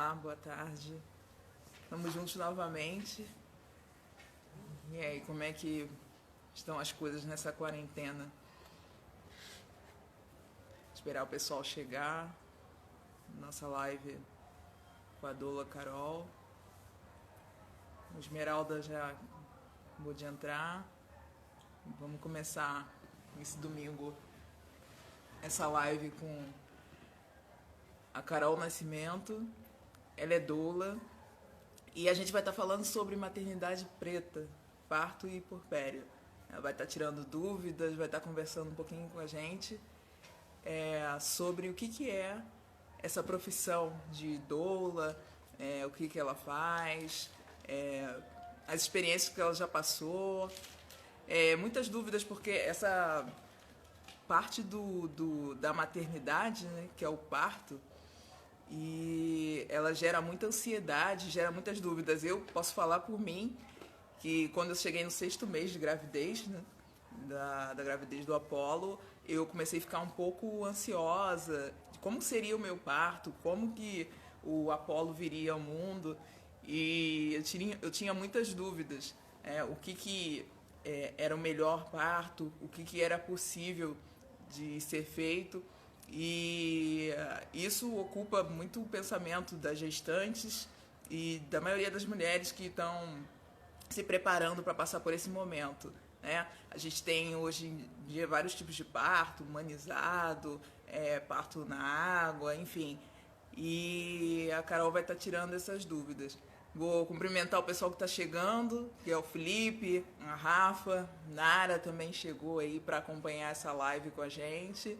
Olá, boa tarde. Estamos juntos novamente. E aí, como é que estão as coisas nessa quarentena? Esperar o pessoal chegar. Nossa live com a Doula Carol. O Esmeralda já acabou de entrar. Vamos começar esse domingo essa live com a Carol Nascimento. Ela é doula. E a gente vai estar falando sobre maternidade preta, parto e puerpério. Ela vai estar tirando dúvidas, vai estar conversando um pouquinho com a gente sobre o que é essa profissão de doula, o que ela faz, as experiências que ela já passou. Muitas dúvidas, porque essa parte da maternidade, né, que é o parto, e ela gera muita ansiedade, gera muitas dúvidas. Eu posso falar por mim que quando eu cheguei no 6º mês de gravidez, né, da gravidez do Apolo, eu comecei a ficar um pouco ansiosa de como seria o meu parto, como que o Apolo viria ao mundo, e eu tinha muitas dúvidas. O que era o melhor parto, o que era possível de ser feito. E isso ocupa muito o pensamento das gestantes e da maioria das mulheres que estão se preparando para passar por esse momento, né? A gente tem hoje em dia vários tipos de parto, humanizado, parto na água, enfim. E a Carol vai estar tirando essas dúvidas. Vou cumprimentar o pessoal que está chegando, que é o Felipe, a Rafa, Nara também chegou aí para acompanhar essa live com a gente.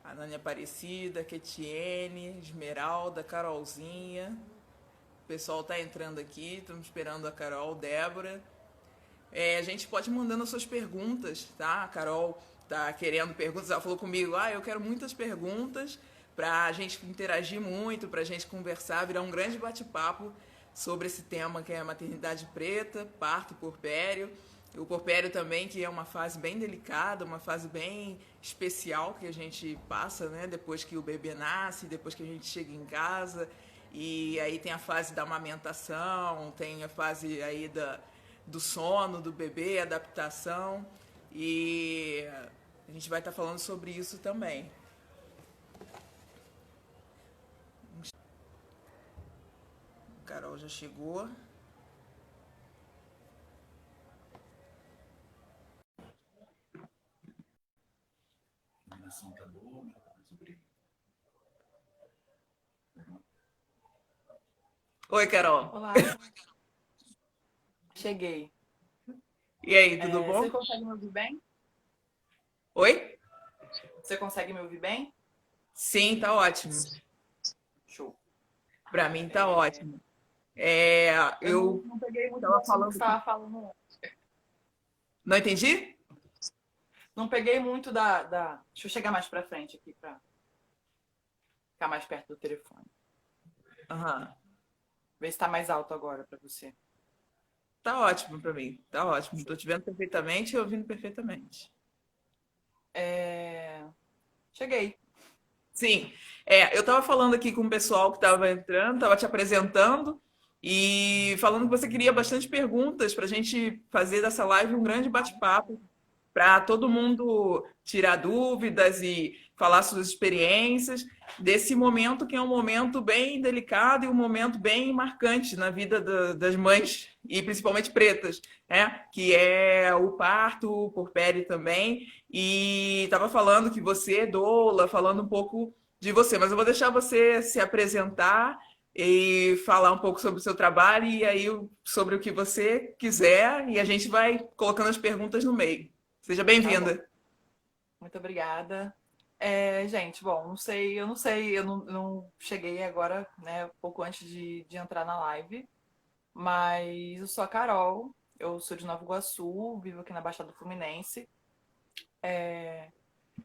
A Nani Aparecida, Ketiene, Esmeralda, Carolzinha. O pessoal tá entrando aqui, estamos esperando a Carol, Débora. A gente pode ir mandando as suas perguntas, tá? A Carol tá querendo perguntas, ela falou comigo, eu quero muitas perguntas pra gente interagir muito, pra gente conversar, virar um grande bate-papo sobre esse tema que é a maternidade preta, parto e puerpério. O puerpério também, que é uma fase bem delicada, uma fase bem especial que a gente passa, né? Depois que o bebê nasce, depois que a gente chega em casa. E aí tem a fase da amamentação, tem a fase aí do sono do bebê, adaptação. E a gente vai estar falando sobre isso também. A Carol já chegou. Oi, Carol. Olá, cheguei. E aí, tudo bom? Você consegue me ouvir bem? Oi? Você consegue me ouvir bem? Sim, tá ótimo. Show. Pra mim tá ótimo. Eu não, Eu não peguei muito do tava assunto que falando. você estava falando. Não entendi? Não peguei muito da. Deixa eu chegar mais pra frente aqui pra ficar mais perto do telefone. Aham. Ver se tá mais alto agora pra você. Tá ótimo pra mim. Tá ótimo. Tô te vendo perfeitamente e ouvindo perfeitamente. Cheguei. Sim. Eu tava falando aqui com o pessoal que tava entrando, tava te apresentando e falando que você queria bastante perguntas pra gente fazer dessa live um grande bate-papo para todo mundo tirar dúvidas e falar suas experiências desse momento que é um momento bem delicado e um momento bem marcante na vida das mães e principalmente pretas, né? Que é o parto, o puerpério também. E estava falando que você é doula, falando um pouco de você, mas eu vou deixar você se apresentar e falar um pouco sobre o seu trabalho e aí sobre o que você quiser e a gente vai colocando as perguntas no meio. Seja Tá bom. bem-vinda. Muito obrigada. Gente, bom, eu não sei, eu não cheguei agora, né, pouco antes de entrar na live, mas eu sou a Carol, eu sou de Nova Iguaçu, vivo aqui na Baixada Fluminense.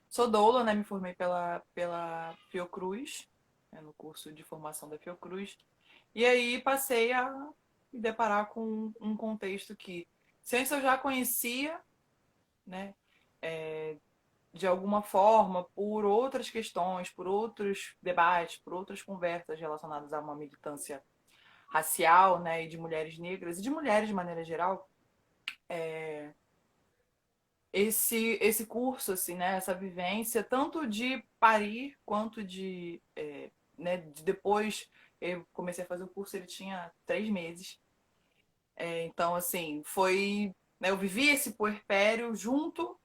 Sou doula, né? Me formei pela Fiocruz, né, no curso de formação da Fiocruz. E aí passei a me deparar com um contexto que, se antes eu já conhecia, né? de alguma forma, por outras questões, por outros debates, por outras conversas relacionadas a uma militância racial, né, e de mulheres negras e de mulheres de maneira geral, esse curso, assim, né, essa vivência, tanto de parir quanto né, de depois eu comecei a fazer o curso, ele tinha 3 meses. Então, assim, foi, né, eu vivi esse puerpério junto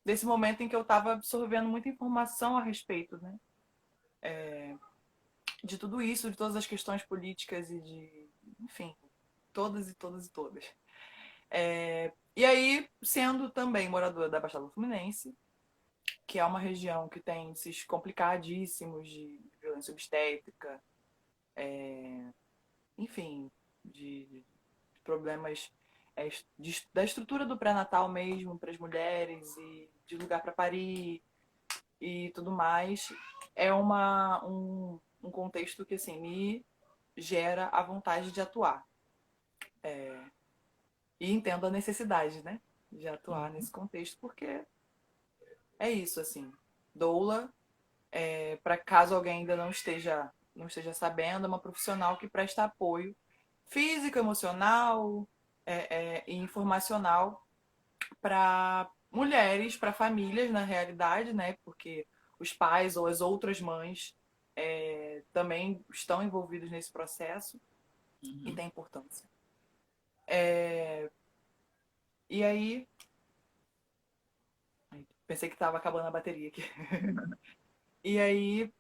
desse momento em que eu estava absorvendo muita informação a respeito, né, de tudo isso, de todas as questões políticas e enfim, todas e todas e todas. E aí, sendo também moradora da Baixada Fluminense, que é uma região que tem índices complicadíssimos de violência obstétrica, enfim, de problemas da estrutura do pré-natal mesmo para as mulheres e de lugar para parir e tudo mais, é um contexto que assim me gera a vontade de atuar. E entendo a necessidade, né, de atuar Uhum. nesse contexto, porque é isso, assim. Doula, para caso alguém ainda não esteja sabendo, é uma profissional que presta apoio físico, emocional e informacional para mulheres, para famílias, na realidade, né? Porque os pais ou as outras mães também estão envolvidos nesse processo e Uhum. tem importância. E aí, pensei que estava acabando a bateria aqui. E aí,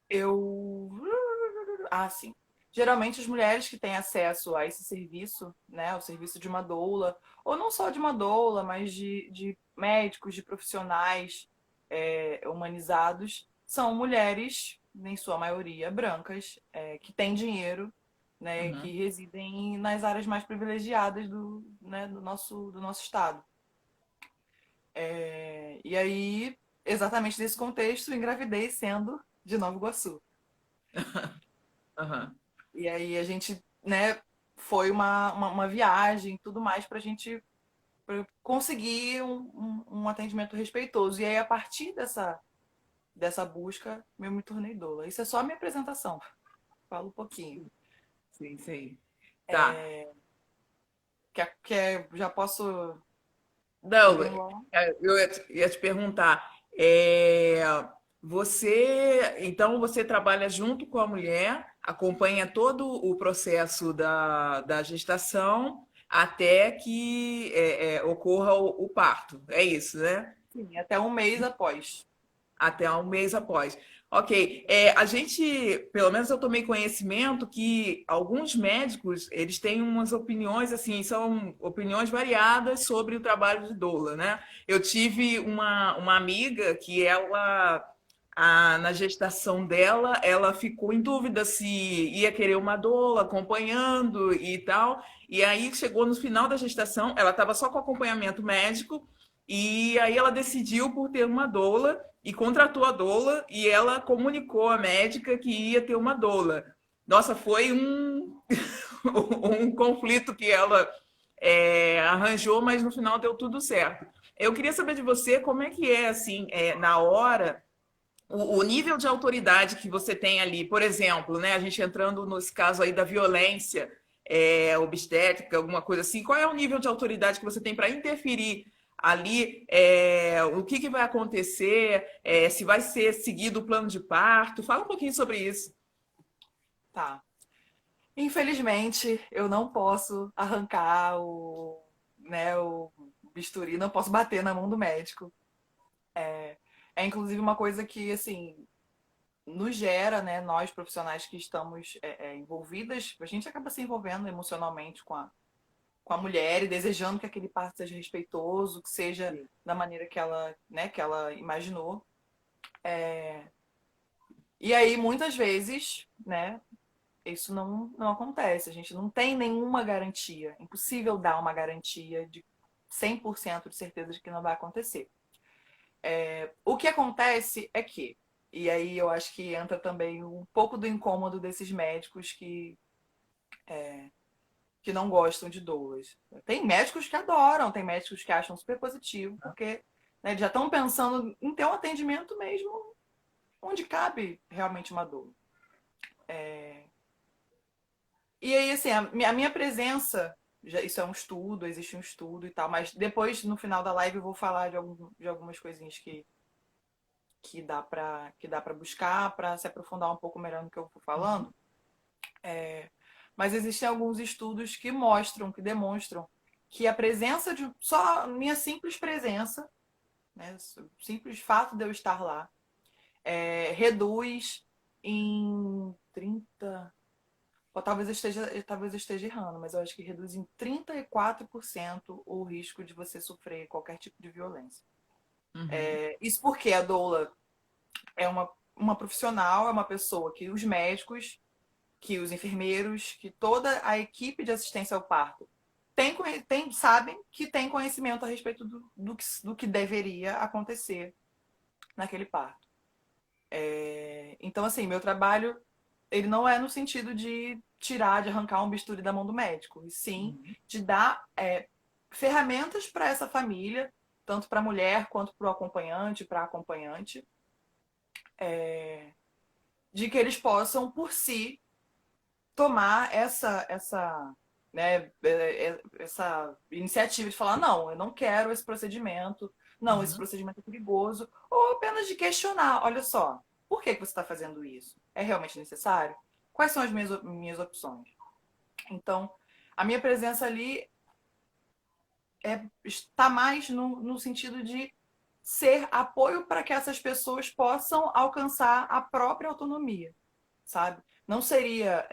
eu. Ah, sim. Geralmente as mulheres que têm acesso a esse serviço, né, o serviço de uma doula, ou não só de uma doula, mas de médicos, de profissionais humanizados, são mulheres, em sua maioria, brancas, que têm dinheiro, né, que Uhum. residem nas áreas mais privilegiadas né, do nosso estado. E aí, exatamente nesse contexto, engravidei sendo de Nova Iguaçu. Aham. E aí a gente, né, foi uma viagem, tudo mais, pra gente conseguir um atendimento respeitoso. E aí, a partir dessa busca, eu me tornei doula. Isso é só a minha apresentação. Falo um pouquinho. Sim, sim. Tá. Já posso Não, desenrolar? eu ia te perguntar, então você trabalha junto com a mulher, acompanha todo o processo da gestação até que ocorra o parto, é isso, né? Sim, até um mês após. Até um mês após. Ok, a gente, pelo menos eu tomei conhecimento que alguns médicos, eles têm umas opiniões, assim, são opiniões variadas sobre o trabalho de doula, né? Eu tive uma amiga que na gestação dela, ela ficou em dúvida se ia querer uma doula acompanhando e tal, e aí chegou no final da gestação, ela estava só com acompanhamento médico, e aí ela decidiu por ter uma doula, e contratou a doula e ela comunicou à médica que ia ter uma doula. Nossa, foi um conflito que ela arranjou, mas no final deu tudo certo. Eu queria saber de você como é que é, assim, na hora, o nível de autoridade que você tem ali. Por exemplo, né, a gente entrando nesse caso aí da violência obstétrica, alguma coisa assim, qual é o nível de autoridade que você tem para interferir ali, o que vai acontecer, se vai ser seguido o plano de parto? Fala um pouquinho sobre isso. Tá. Infelizmente, eu não posso arrancar o bisturi, não posso bater na mão do médico. É inclusive uma coisa que, assim, nos gera, né, nós profissionais que estamos envolvidas, a gente acaba se envolvendo emocionalmente com a mulher e desejando que aquele parto seja respeitoso, que seja Sim. da maneira que ela imaginou. E aí, muitas vezes, né, isso não acontece. A gente não tem nenhuma garantia. É impossível dar uma garantia de 100% de certeza de que não vai acontecer. O que acontece é que, e aí eu acho que entra também um pouco do incômodo desses médicos que não gostam de doulas. Tem médicos que adoram, tem médicos que acham super positivo, porque né? Eles já estão pensando em ter um atendimento mesmo onde cabe realmente uma doula. E aí, assim, a minha presença, isso é um estudo, existe um estudo e tal, mas depois, no final da live, eu vou falar de algumas coisinhas que dá para buscar, para se aprofundar um pouco melhor no que eu vou falando. Mas existem alguns estudos que mostram, que demonstram que a presença de só a minha simples presença, né, o simples fato de eu estar lá, reduz em 30. Talvez eu esteja errando, mas eu acho que reduz em 34% o risco de você sofrer qualquer tipo de violência. Uhum. Isso porque a doula é uma profissional, é uma pessoa que os médicos, que os enfermeiros, que toda a equipe de assistência ao parto sabem que tem conhecimento a respeito do que deveria acontecer naquele parto. Então, assim, meu trabalho ele não é no sentido de tirar, de arrancar um bisturi da mão do médico, e sim Uhum. de dar ferramentas para essa família, tanto para a mulher quanto para o acompanhante, para a acompanhante, de que eles possam, por si, tomar essa iniciativa de falar, não, eu não quero esse procedimento, não, esse Uhum. procedimento é perigoso, ou apenas de questionar, olha só, por que você está fazendo isso? É realmente necessário? Quais são as minhas opções? Então, a minha presença ali está mais no sentido de ser apoio para que essas pessoas possam alcançar a própria autonomia, sabe? Não seria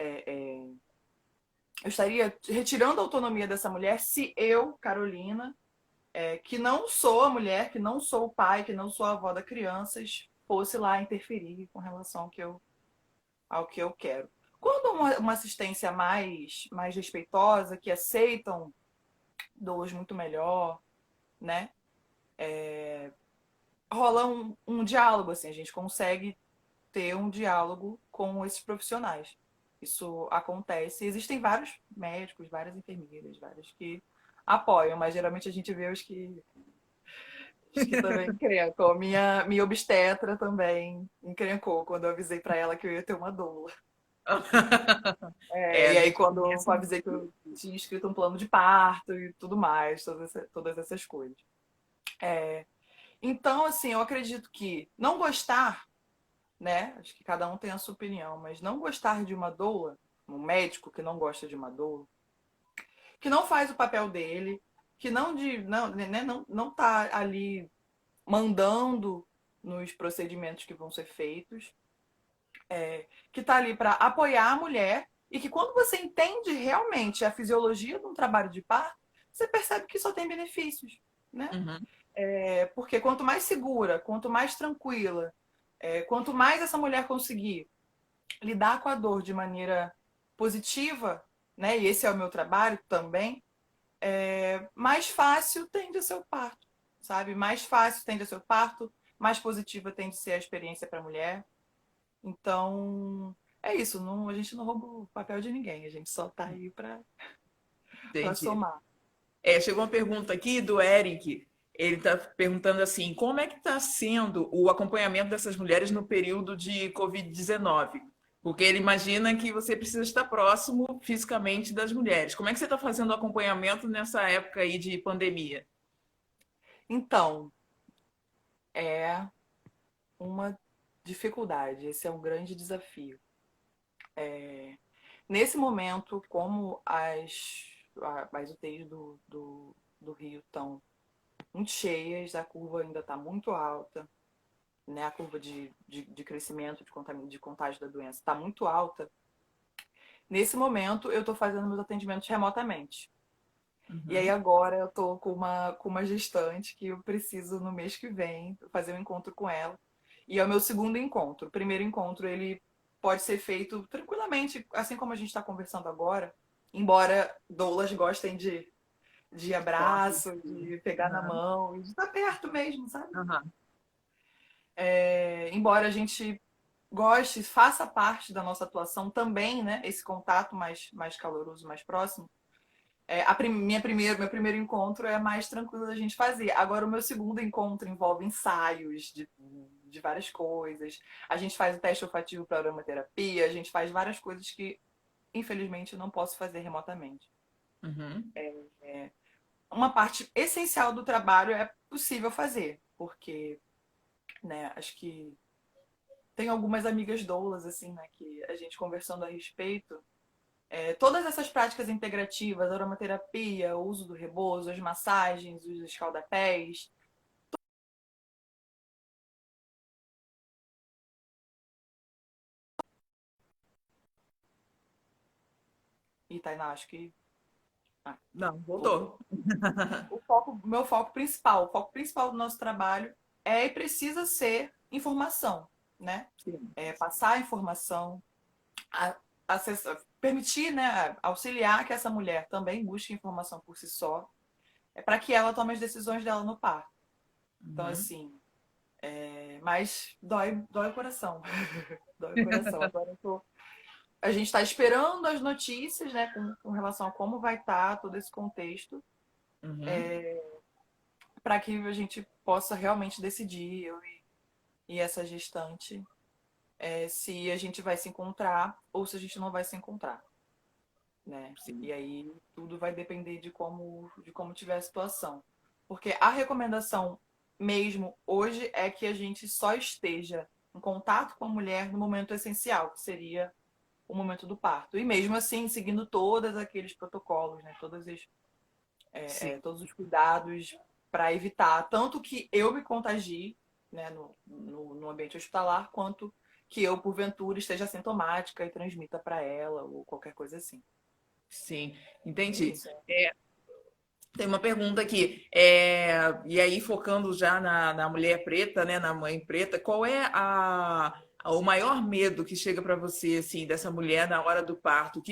eu estaria retirando a autonomia dessa mulher se eu, Carolina, que não sou a mulher, que não sou o pai, que não sou a avó da crianças, fosse lá interferir com relação ao que eu quero. Quando uma assistência mais respeitosa, que aceitam doulas muito melhor, né? Rola um diálogo, assim, a gente consegue ter um diálogo com esses profissionais. Isso acontece. Existem vários médicos, várias enfermeiras, vários que apoiam, mas geralmente a gente vê os que também encrencam. Minha obstetra também encrencou quando eu avisei para ela que eu ia ter uma doula. É, E a aí, gente quando eu conhece muito. avisei que eu tinha escrito um plano de parto e tudo mais, todas essas coisas. Então, assim, eu acredito que não gostar, né? Acho que cada um tem a sua opinião, mas não gostar de uma doula, um médico que não gosta de uma doula, que não faz o papel dele, que não tá ali mandando nos procedimentos que vão ser feitos, que está ali para apoiar a mulher e que quando você entende realmente a fisiologia de um trabalho de parto, você percebe que só tem benefícios, né? Uhum. Porque quanto mais segura, quanto mais tranquila, quanto mais essa mulher conseguir lidar com a dor de maneira positiva, né? E esse é o meu trabalho também, mais fácil tende a ser o parto, sabe? Mais fácil tende a ser o parto, mais positiva tende a ser a experiência para a mulher. Então, é isso. A gente não rouba o papel de ninguém, a gente só tá aí para Entendi. somar. Chegou uma pergunta aqui do Eric. Ele está perguntando assim: como é que está sendo o acompanhamento dessas mulheres no período de Covid-19? Porque ele imagina que você precisa estar próximo fisicamente das mulheres. Como é que você está fazendo o acompanhamento nessa época aí de pandemia? Então, é uma dificuldade, esse é um grande desafio. Nesse momento, como as UTIs do Rio estão muito cheias, a curva ainda está muito alta, né? A curva de crescimento, de contágio da doença está muito alta. Nesse momento, eu estou fazendo meus atendimentos remotamente. E aí Uhum. agora eu estou com uma gestante que eu preciso no mês que vem fazer um encontro com ela. E é o meu segundo encontro. O primeiro encontro ele pode ser feito tranquilamente, assim como a gente está conversando agora. Embora doulas gostem de Toque. abraço, de pegar na Uhum. mão, e de estar perto mesmo, sabe? Uhum. Embora a gente goste, faça parte da nossa atuação também, né? Esse contato mais caloroso, mais próximo. Meu primeiro encontro é mais tranquilo da gente fazer. Agora, o meu segundo encontro envolve ensaios de várias coisas. A gente faz o teste olfativo para aromaterapia, a gente faz várias coisas que, infelizmente, eu não posso fazer remotamente. Uhum. Uma parte essencial do trabalho é possível fazer, porque, né, acho que tem algumas amigas doulas, assim, né, que a gente conversando a respeito. Todas essas práticas integrativas, aromaterapia, o uso do rebozo, as massagens, os escaldapés. E Tainá, acho que. Ah, Não, voltou. voltou. O foco principal do nosso trabalho é e precisa ser informação, né? Sim. Passar a informação, permitir, né, auxiliar que essa mulher também busque informação por si só, para que ela tome as decisões dela no parto. Então, Uhum. assim, mas dói o coração. Dói o coração. Agora eu tô. A gente está esperando as notícias, né, com relação a como vai estar todo esse contexto, Uhum. para que a gente possa realmente decidir, eu e essa gestante, se a gente vai se encontrar ou se a gente não vai se encontrar, né? Sim. E aí tudo vai depender de como tiver a situação. Porque a recomendação mesmo hoje é que a gente só esteja em contato com a mulher no momento essencial, que seria o momento do parto. E mesmo assim, seguindo todos aqueles protocolos, né? Sim. Todos os cuidados para evitar tanto que eu me contagie, né, no ambiente hospitalar, quanto que eu, porventura, esteja sintomática e transmita para ela ou qualquer coisa assim. Sim. É Entendi. isso. Tem uma pergunta aqui. E aí, focando já na mulher preta, né, na mãe preta, qual é o maior medo que chega para você, assim, dessa mulher na hora do parto?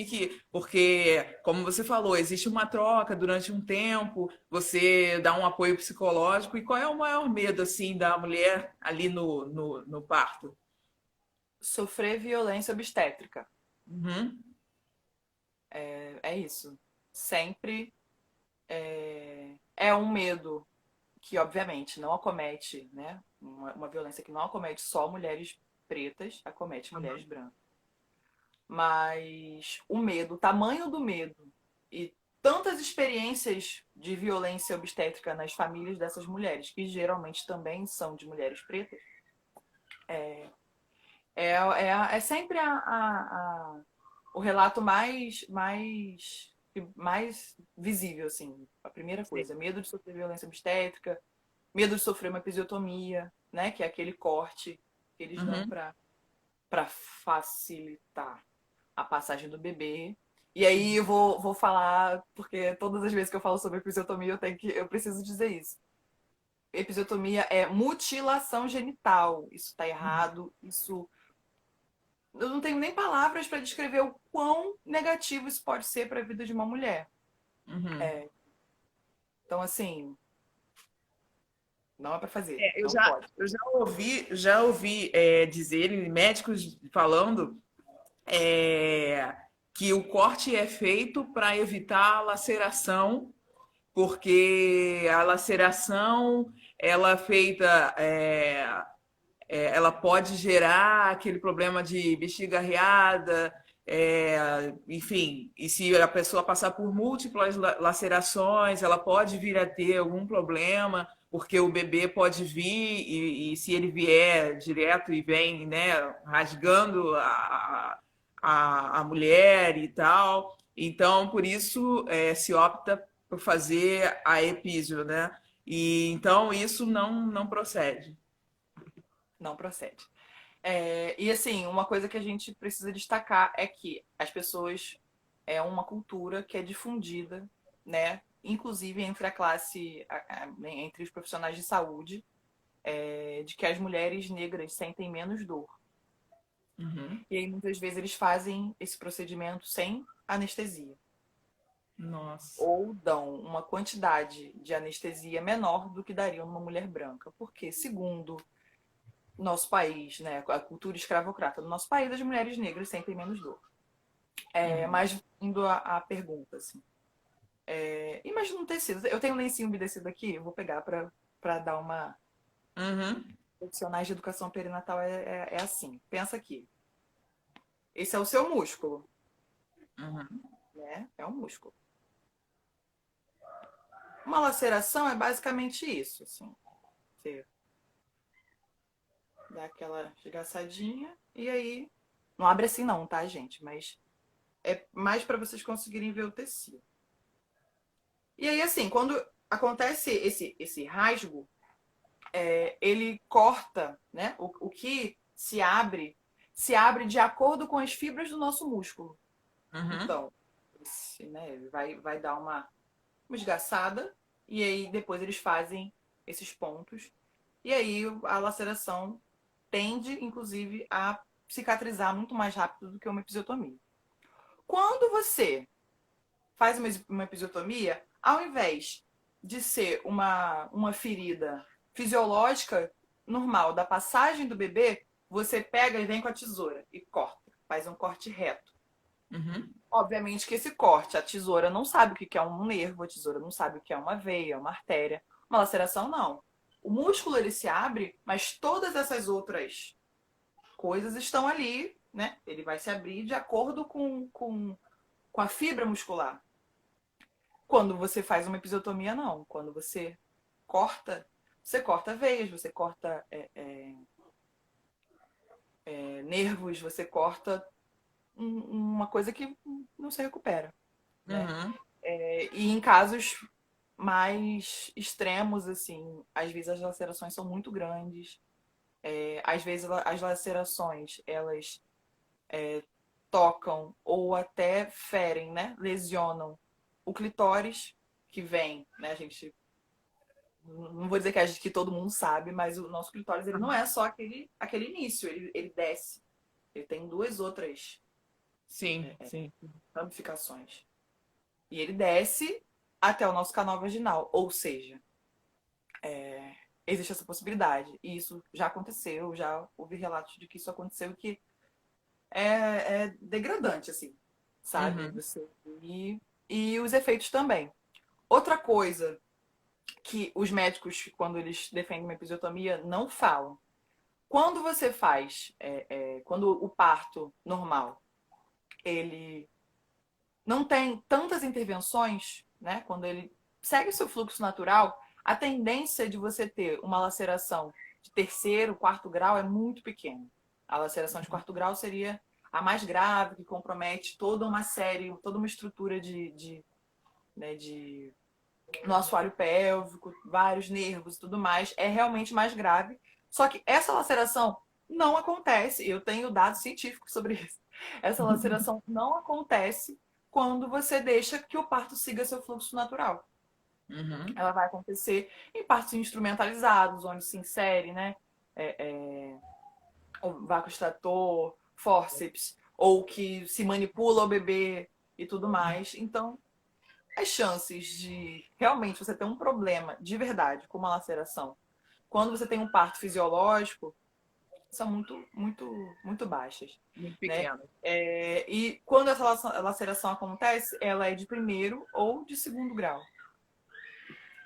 Porque, como você falou, existe uma troca durante um tempo, você dá um apoio psicológico, e qual é o maior medo, assim, da mulher ali no parto? Sofrer violência obstétrica. Uhum, É isso. Sempre é um medo que, obviamente, não acomete, né? Uma violência que não acomete só mulheres pretas, acomete mulheres brancas. Mas o medo, o tamanho do medo e tantas experiências de violência obstétrica nas famílias dessas mulheres, que geralmente também são de mulheres pretas, é sempre o relato mais visível, assim. A primeira sim. coisa, medo de sofrer violência obstétrica, medo de sofrer uma episiotomia, né? Que é aquele corte que eles dão Uhum. para facilitar a passagem do bebê. E aí vou falar, porque todas as vezes que eu falo sobre episiotomia, eu preciso dizer isso. Episiotomia é mutilação genital. Isso está errado. Isso eu não tenho nem palavras para descrever o quão negativo isso pode ser para a vida de uma mulher. Uhum. Então, assim, não é para fazer, É, não pode. eu já ouvi dizerem, médicos falando é, que o corte é feito para evitar a laceração, porque a laceração ela é feita, ela pode gerar aquele problema de bexiga arreada, enfim, e se a pessoa passar por múltiplas lacerações, ela pode vir a ter algum problema, porque o bebê pode vir e se ele vier direto e vem, né, rasgando a mulher e tal. Então, por isso, se opta por fazer a epísio, né? E então isso não procede. Não procede. E assim, uma coisa que a gente precisa destacar é que as pessoas é uma cultura que é difundida, né? Inclusive entre a classe, entre os profissionais de saúde, de que as mulheres negras sentem menos dor. Uhum. E aí muitas vezes eles fazem esse procedimento sem anestesia. Nossa. Ou dão uma quantidade de anestesia menor do que dariam numa mulher branca. Porque, segundo nosso país, né, a cultura escravocrata do nosso país, as mulheres negras sentem menos dor. Uhum. Mas indo à pergunta, assim. Imagina um tecido. Eu tenho um lencinho umedecido aqui, eu vou pegar para dar uma. Uhum. Profissionais de educação perinatal é assim. Pensa aqui. Esse é o seu músculo, Uhum. né? É um músculo. Uma laceração é basicamente isso, assim. Você dá aquela esgaçadinha e aí. Não abre assim, não, tá, gente? Mas é mais para vocês conseguirem ver o tecido. E aí, assim, quando acontece esse rasgo, ele corta, né? O que se abre de acordo com as fibras do nosso músculo. Uhum. Então, né, ele vai dar uma esgaçada e aí depois eles fazem esses pontos. E aí a laceração tende, inclusive, a cicatrizar muito mais rápido do que uma episiotomia. Quando você faz uma episiotomia, ao invés de ser uma ferida fisiológica normal da passagem do bebê, você pega e vem com a tesoura e corta, faz um corte reto. Uhum. Obviamente que esse corte, a tesoura não sabe o que é um nervo, a tesoura não sabe o que é uma veia, uma artéria. Uma laceração, não. O músculo ele se abre, mas todas essas outras coisas estão ali, né? Ele vai se abrir de acordo com a fibra muscular. Quando você faz uma episiotomia, não. Quando você corta veias, você corta nervos, você corta uma coisa que não se recupera, né? Uhum. E em casos mais extremos, assim, às vezes as lacerações são muito grandes. Às vezes as lacerações, elas tocam ou até ferem, né? Lesionam o clitóris, que vem, né? A gente não vou dizer que todo mundo sabe, mas o nosso clitóris ele não é só aquele início, ele desce. Ele tem duas outras Sim, sim. ramificações. E ele desce até o nosso canal vaginal. Ou seja, existe essa possibilidade. E isso já aconteceu, já houve relatos de que isso aconteceu e que é degradante, assim, sabe? Uhum. E os efeitos também. Outra coisa que os médicos, quando eles defendem uma episiotomia, não falam. Quando você faz, quando o parto normal, ele não tem tantas intervenções, né? Quando ele segue o seu fluxo natural, a tendência de você ter uma laceração de terceiro, quarto grau é muito pequena. A laceração de quarto grau seria a mais grave, que compromete toda uma série, toda uma estrutura né, de no assoalho pélvico, vários nervos e tudo mais. É realmente mais grave. Só que essa laceração não acontece. Eu tenho dados científicos sobre isso. Essa laceração não acontece quando você deixa que o parto siga seu fluxo natural. Uhum. Ela vai acontecer em partos instrumentalizados, onde se insere, né? O vácuo extrator, fórceps, ou que se manipula o bebê e tudo mais. Então, as chances de realmente você ter um problema de verdade com uma laceração, quando você tem um parto fisiológico, são muito baixas, Muito né? pequeno. E quando essa laceração acontece, ela é de primeiro ou de segundo grau.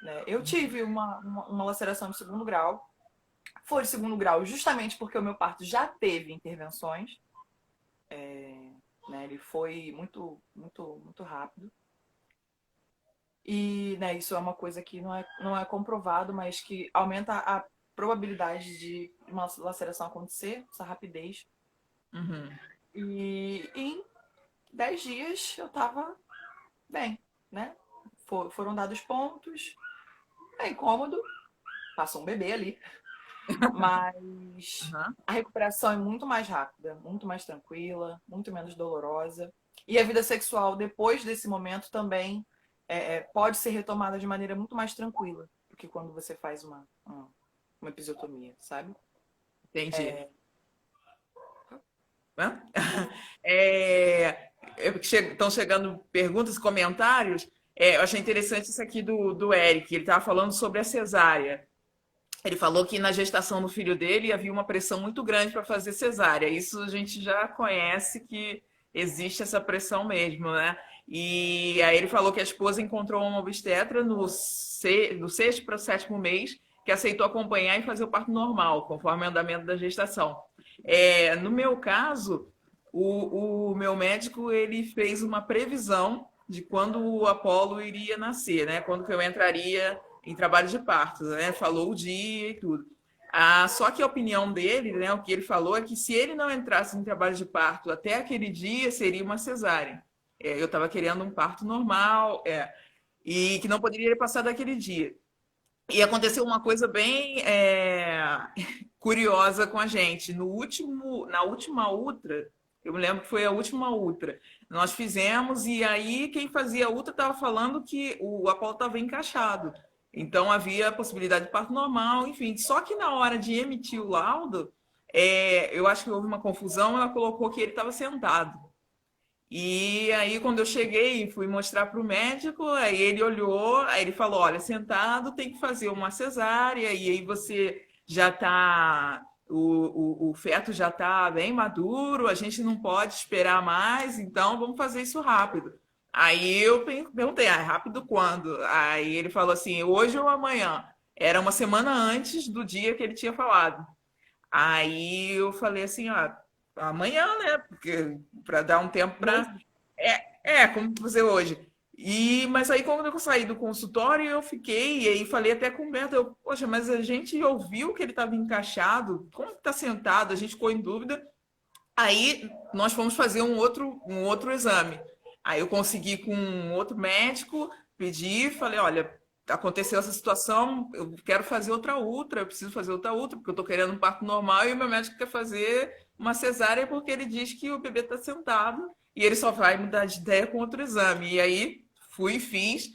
Né? Eu tive uma laceração de segundo grau. Foi de segundo grau justamente porque o meu parto já teve intervenções. Né? Ele foi muito rápido. E né, isso é uma coisa que não é comprovado, mas que aumenta a probabilidade de uma laceração acontecer, essa rapidez. Uhum. E em 10 dias eu tava bem, né? Foram dados pontos, é incômodo, passou um bebê ali, mas Uhum. a recuperação é muito mais rápida, muito mais tranquila, muito menos dolorosa. E a vida sexual depois desse momento também pode ser retomada de maneira muito mais tranquila do que quando você faz uma episiotomia, sabe? Entendi. É, Hã? É, estão chegando perguntas, comentários. Eu achei interessante isso aqui do Eric. Ele estava falando sobre a cesárea. Ele falou que na gestação do filho dele havia uma pressão muito grande para fazer cesárea. Isso a gente já conhece que existe essa pressão mesmo, né? E aí ele falou que a esposa encontrou uma obstetra do sexto para o sétimo mês, que aceitou acompanhar e fazer o parto normal, conforme o andamento da gestação. No meu caso, o meu médico ele fez uma previsão de quando o Apolo iria nascer, né? Quando que eu entraria em trabalho de parto, né? Falou o dia e tudo. Só que a opinião dele, né, o que ele falou é que se ele não entrasse em trabalho de parto até aquele dia, seria uma cesárea. Eu estava querendo um parto normal, e que não poderia passar daquele dia. E aconteceu uma coisa bem curiosa com a gente. Na última ultra, eu me lembro que foi a última ultra, nós fizemos e aí quem fazia a ultra estava falando que o Apolo estava encaixado. Então havia a possibilidade de parto normal, enfim. Só que na hora de emitir o laudo, eu acho que houve uma confusão, ela colocou que ele estava sentado. E aí, quando eu cheguei e fui mostrar para o médico, aí ele olhou, aí ele falou: olha, sentado tem que fazer uma cesárea, e aí você já está. O feto já está bem maduro, a gente não pode esperar mais, então vamos fazer isso rápido. Aí eu perguntei: rápido quando? Aí ele falou assim: hoje ou amanhã? Era uma semana antes do dia que ele tinha falado. Aí eu falei assim, amanhã, né? Porque para dar um tempo para como fazer hoje. Mas aí quando eu saí do consultório, eu fiquei, e aí falei até com o Beto, poxa, mas a gente ouviu que ele estava encaixado, como que tá sentado? A gente ficou em dúvida. Aí nós fomos fazer um outro exame. Aí eu consegui com um outro médico, pedi, falei, olha, aconteceu essa situação, eu quero fazer outra ultra, eu preciso fazer outra ultra, porque eu estou querendo um parto normal e o meu médico quer fazer uma cesárea porque ele diz que o bebê está sentado e ele só vai mudar de ideia com outro exame. E aí fui e fiz.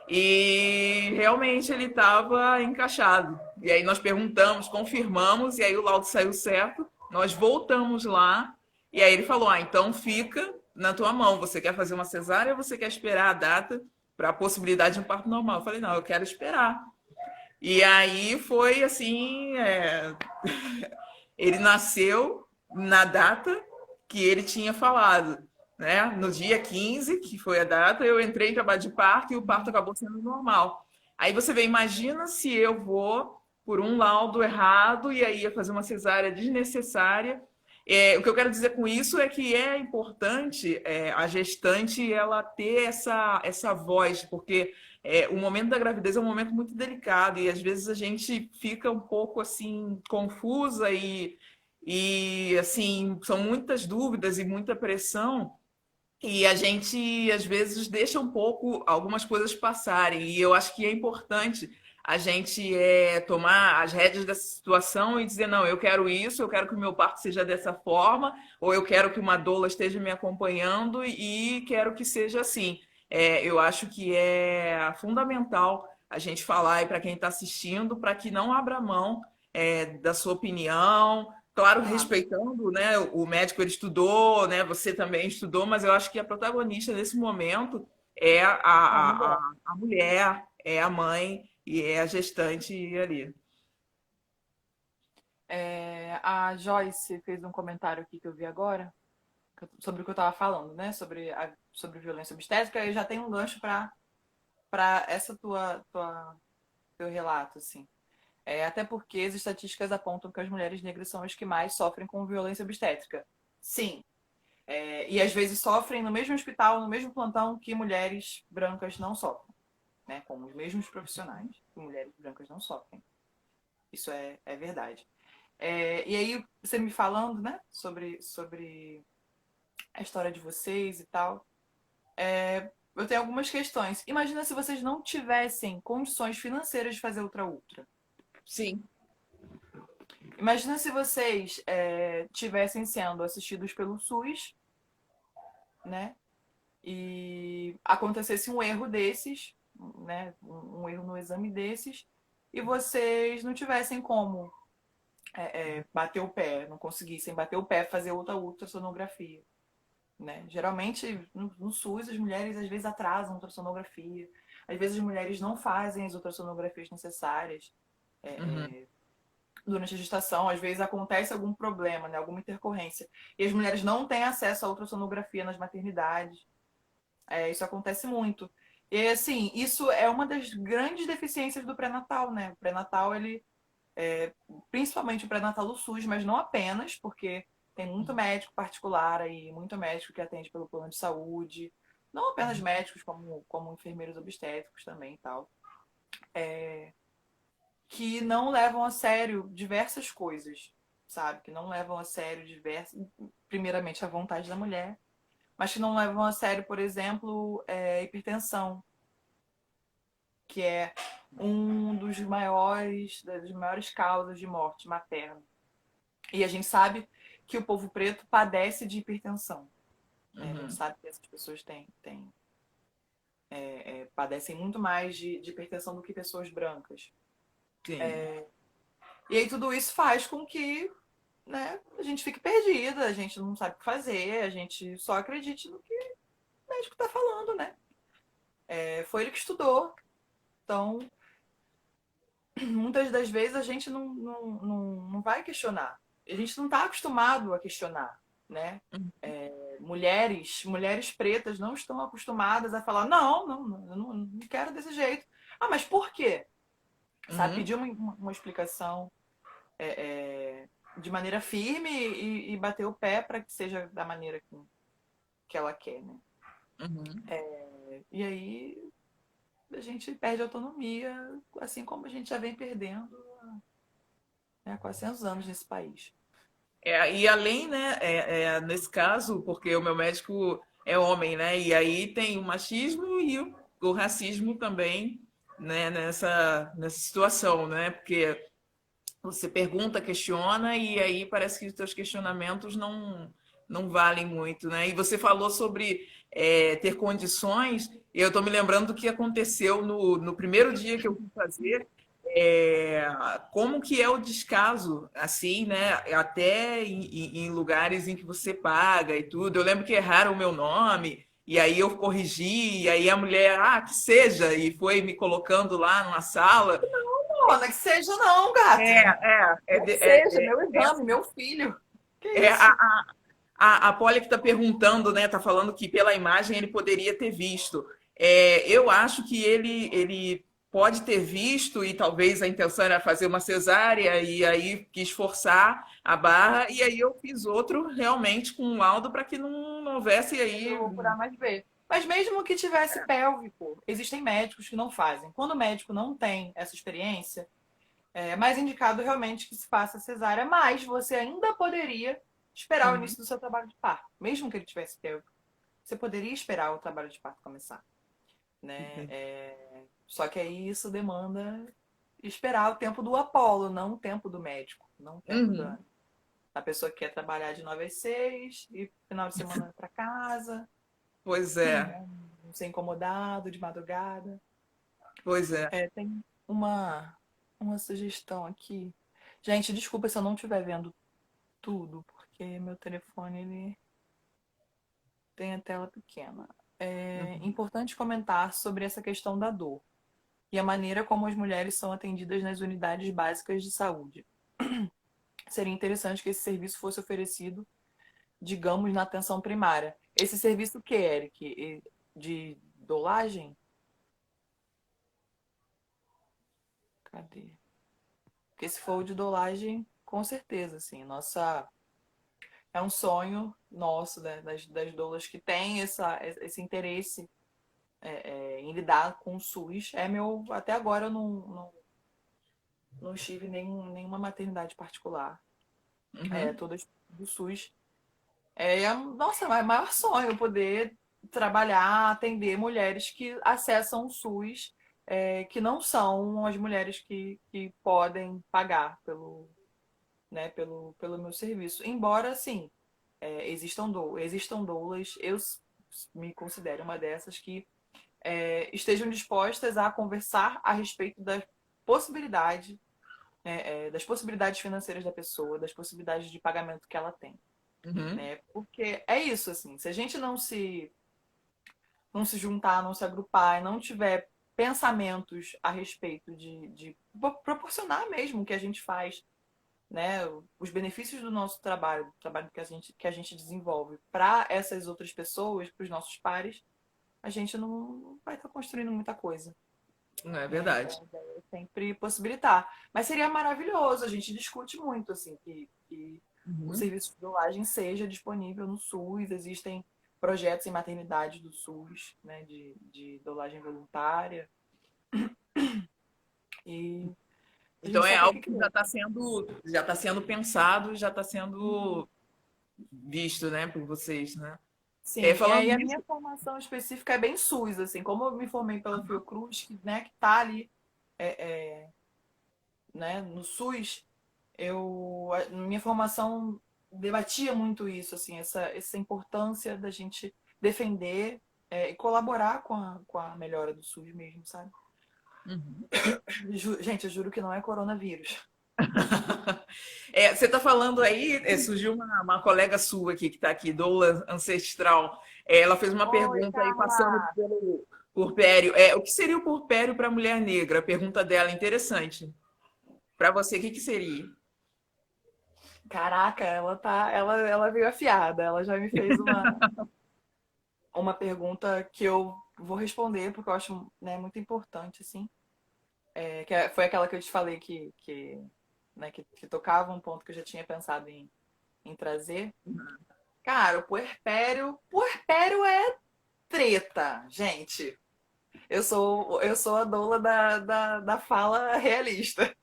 E realmente ele estava encaixado. E aí nós perguntamos, confirmamos, e aí o laudo saiu certo. Nós voltamos lá, e aí ele falou: então fica na tua mão. Você quer fazer uma cesárea ou você quer esperar a data para a possibilidade de um parto normal? Eu falei: não, eu quero esperar. E aí foi assim: ele nasceu na data que ele tinha falado. Né? No dia 15, que foi a data, eu entrei em trabalho de parto e o parto acabou sendo normal. Aí você vê, imagina se eu vou por um laudo errado e aí ia fazer uma cesárea desnecessária. O que eu quero dizer com isso é que é importante a gestante ela ter essa voz, porque o momento da gravidez é um momento muito delicado e às vezes a gente fica um pouco assim confusa e assim são muitas dúvidas e muita pressão. E a gente, às vezes, deixa um pouco algumas coisas passarem. E eu acho que é importante a gente tomar as rédeas dessa situação e dizer, não, eu quero isso, eu quero que o meu parto seja dessa forma, ou eu quero que uma doula esteja me acompanhando e quero que seja assim. Eu acho que é fundamental a gente falar para quem está assistindo, para que não abra mão da sua opinião, claro, respeitando, né? O médico ele estudou, né? Você também estudou, mas eu acho que a protagonista nesse momento é a mulher, é a mãe e é a gestante ali. A Joyce fez um comentário aqui que eu vi agora sobre o que eu estava falando, né? Sobre violência obstétrica. Eu já tenho um gancho para essa teu relato, assim. Até porque as estatísticas apontam que as mulheres negras são as que mais sofrem com violência obstétrica. Sim. E às vezes sofrem no mesmo hospital, no mesmo plantão que mulheres brancas não sofrem. Né? Com os mesmos profissionais que mulheres brancas não sofrem. Isso é verdade. E aí, você me falando, né, sobre a história de vocês e tal, eu tenho algumas questões. Imagina se vocês não tivessem condições financeiras de fazer ultra-ultra. Sim. Imagina se vocês tivessem sendo assistidos pelo SUS, né? E acontecesse um erro desses, né? Um erro no exame desses, e vocês não tivessem como bater o pé, não conseguissem bater o pé, fazer outra ultrassonografia. Né? Geralmente, no SUS, as mulheres às vezes atrasam a ultrassonografia, às vezes as mulheres não fazem as ultrassonografias necessárias. Uhum. Durante a gestação, às vezes acontece algum problema, né, alguma intercorrência, e as mulheres não têm acesso à ultrassonografia nas maternidades. Isso acontece muito. E assim, isso é uma das grandes deficiências do pré-natal, né? O pré-natal, ele, principalmente o pré-natal do SUS, mas não apenas, porque tem muito médico particular aí, muito médico que atende pelo plano de saúde, não apenas médicos, como enfermeiros obstétricos também e tal, que não levam a sério diversas coisas, sabe? Que não levam a sério primeiramente a vontade da mulher, mas que não levam a sério, por exemplo, hipertensão, que é das maiores causas de morte materna. E a gente sabe que o povo preto padece de hipertensão. Né? A gente Uhum. sabe que essas pessoas padecem muito mais de hipertensão do que pessoas brancas. Sim. E aí tudo isso faz com que, né, a gente fique perdida, a gente não sabe o que fazer, a gente só acredite no que o médico está falando, né? Foi ele que estudou. Então, muitas das vezes a gente não vai questionar. A gente não está acostumado a questionar, né? Mulheres pretas não estão acostumadas a falar, eu não quero desse jeito. Ah, mas por quê? Sabe? Uhum. Pedir uma explicação de maneira firme e bater o pé para que seja da maneira que ela quer, né? Uhum. E aí a gente perde autonomia, assim como a gente já vem perdendo, né, há 400 anos nesse país. E além, né, nesse caso, porque o meu médico é homem, né, e aí tem o machismo e o racismo também, né, nessa situação, né, porque você pergunta, questiona e aí parece que os seus questionamentos não valem muito, né? E você falou sobre ter condições, e eu estou me lembrando do que aconteceu no primeiro dia que eu fui fazer, é, como que é o descaso, assim, né? Até em lugares em que você paga e tudo. Eu lembro que erraram o meu nome, e aí eu corrigi, e aí a mulher, que seja, e foi me colocando lá numa sala. Pô, não é que seja não, gata. Não que seja, meu exame, meu filho. Que É, isso? a Polly que está perguntando, né? Está falando que pela imagem ele poderia ter visto. Eu acho que ele pode ter visto e talvez a intenção era fazer uma cesárea e aí quis forçar a barra e aí eu fiz outro realmente com um laudo para que não houvesse Eu aí. vou procurar mais ver. Mas mesmo que tivesse pélvico, existem médicos que não fazem. Quando o médico não tem essa experiência, é mais indicado realmente que se faça cesárea, mas você ainda poderia esperar o Uhum, início do seu trabalho de parto. Mesmo que ele tivesse pélvico, você poderia esperar o trabalho de parto começar, né? entendi. Só que aí isso demanda esperar o tempo do Apolo, não o tempo do médico, não o tempo Uhum, da pessoa que quer trabalhar de 9 às 6 e final de semana para casa, pois é, né? Não ser incomodado de madrugada. pois é. Tem uma sugestão aqui. Gente, desculpa se eu não estiver vendo tudo, porque meu telefone ele tem a tela pequena. É Uhum, importante comentar sobre essa questão da dor e a maneira como as mulheres são atendidas nas unidades básicas de saúde. Seria interessante que esse serviço fosse oferecido, digamos, na atenção primária. Esse serviço que, Eric? De dolagem? Cadê? Porque se for o de dolagem, com certeza, assim, nossa, é um sonho nosso, né, das doulas que têm esse interesse em lidar com o SUS. Até agora eu não estive em nenhuma maternidade particular. uhum, Todas do SUS. Nossa, é o maior sonho poder trabalhar, atender mulheres que acessam o SUS, que não são as mulheres que podem pagar pelo meu serviço. Embora, sim, existam doulas, me considero uma dessas que estejam dispostas a conversar a respeito possibilidade, das possibilidades financeiras da pessoa, das possibilidades de pagamento que ela tem. uhum. Né? Porque é isso, assim, se a gente não se juntar, não se agrupar, e não tiver pensamentos a respeito de proporcionar mesmo o que a gente faz, né, os benefícios do nosso trabalho, do trabalho que a gente desenvolve para essas outras pessoas, para os nossos pares, a gente não vai estar construindo muita coisa, Não é né? verdade. Então, a ideia é sempre possibilitar. Mas seria maravilhoso, a gente discute muito, assim, que o Uhum. serviço de doulagem seja disponível no SUS, existem projetos em maternidade do SUS, né, de doulagem voluntária, e a Então gente é só tem que algo que querer. já tá sendo pensado, já está sendo visto, né, por vocês, né? Sim, e Falando aí a nisso, minha formação específica é bem SUS, assim, como eu me formei pela Fiocruz, que tá ali, é, né, no SUS, minha formação debatia muito isso, assim, essa importância da gente defender, e colaborar com a melhora do SUS mesmo, sabe? uhum. Gente, eu juro que não é coronavírus. Você está falando aí, surgiu uma colega sua aqui que está aqui, doula ancestral. Ela fez uma Oi, pergunta aí passando Carla! pelo purpério. O que seria o purpério para a mulher negra? A pergunta dela é interessante. Para você, o que seria? Caraca, ela veio afiada. Ela já me fez uma pergunta que eu vou responder porque eu acho, né, muito importante, assim. Foi aquela que eu te falei né, que tocava um ponto que eu já tinha pensado em trazer. Cara, o puerpério é treta, gente. Eu sou a doula da fala realista.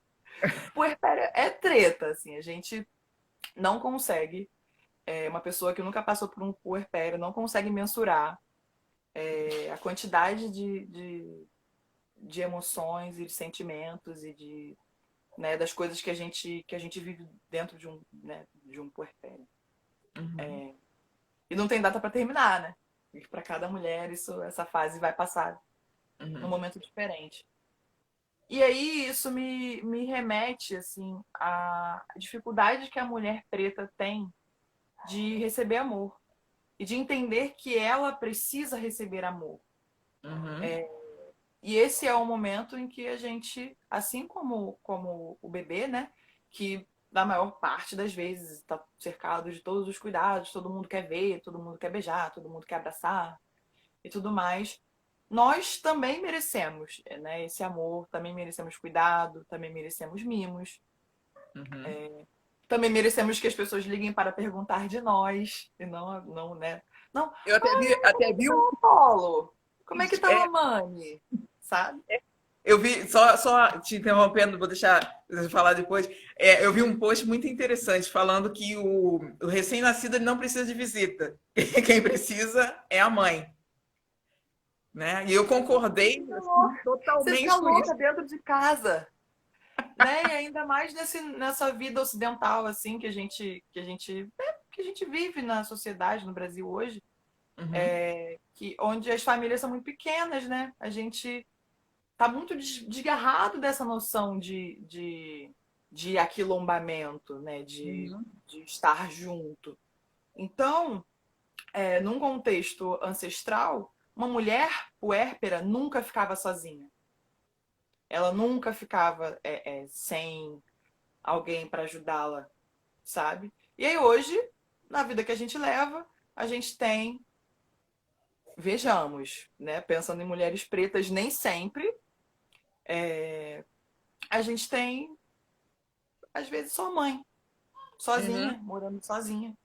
Puerpério é treta, assim, a gente não consegue, uma pessoa que nunca passou por um puerpério não consegue mensurar, a quantidade de emoções e de sentimentos e né, das coisas que a gente vive dentro né, de um puerpério. Uhum, E não tem data para terminar, né? E para cada mulher essa fase vai passar num uhum, momento diferente. E aí isso me remete assim à dificuldade que a mulher preta tem de receber amor e de entender que ela precisa receber amor. uhum, E esse é o momento em que a gente, assim como o bebê, né, que na maior parte das vezes está cercado de todos os cuidados, todo mundo quer ver, todo mundo quer beijar, todo mundo quer abraçar e tudo mais. Nós também merecemos, né, esse amor, também merecemos cuidado, também merecemos mimos, uhum. também merecemos que as pessoas liguem para perguntar de nós e não, né? Não, Eu até vi um, Paulo, como é que tá a é, mamãe? Sabe? eu vi, só te interrompendo, vou deixar você falar depois. Eu vi um post muito interessante falando que o recém-nascido ele não precisa de visita. Quem precisa é a mãe, né? E eu concordei assim, Você totalmente fica com isso. louca dentro de casa, né? E ainda mais nessa vida ocidental assim que a gente vive na sociedade no Brasil hoje, Uhum, que onde as famílias são muito pequenas, né? A gente tá muito desgarrado dessa noção de aquilombamento, né? uhum, De estar junto. Então, num contexto ancestral, uma mulher puérpera nunca ficava sozinha. Ela nunca ficava sem alguém para ajudá-la, sabe? E aí hoje, na vida que a gente leva, a gente tem, vejamos, né? Pensando em mulheres pretas, nem sempre a gente tem, às vezes, só mãe, uhum, sozinha, morando sozinha,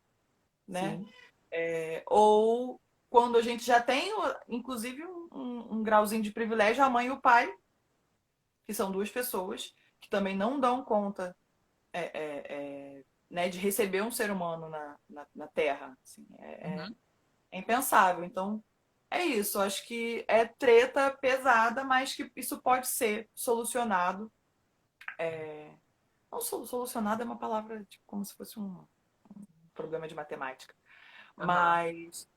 né? sim. Ou quando a gente já tem, inclusive, um grauzinho de privilégio, a mãe e o pai, que são duas pessoas que também não dão conta, né, de receber um ser humano na Terra. Assim, Uhum, é impensável. Então, é isso. Acho que é treta pesada, mas que isso pode ser solucionado. Não, solucionado é uma palavra tipo, como se fosse um problema de matemática. aham, Mas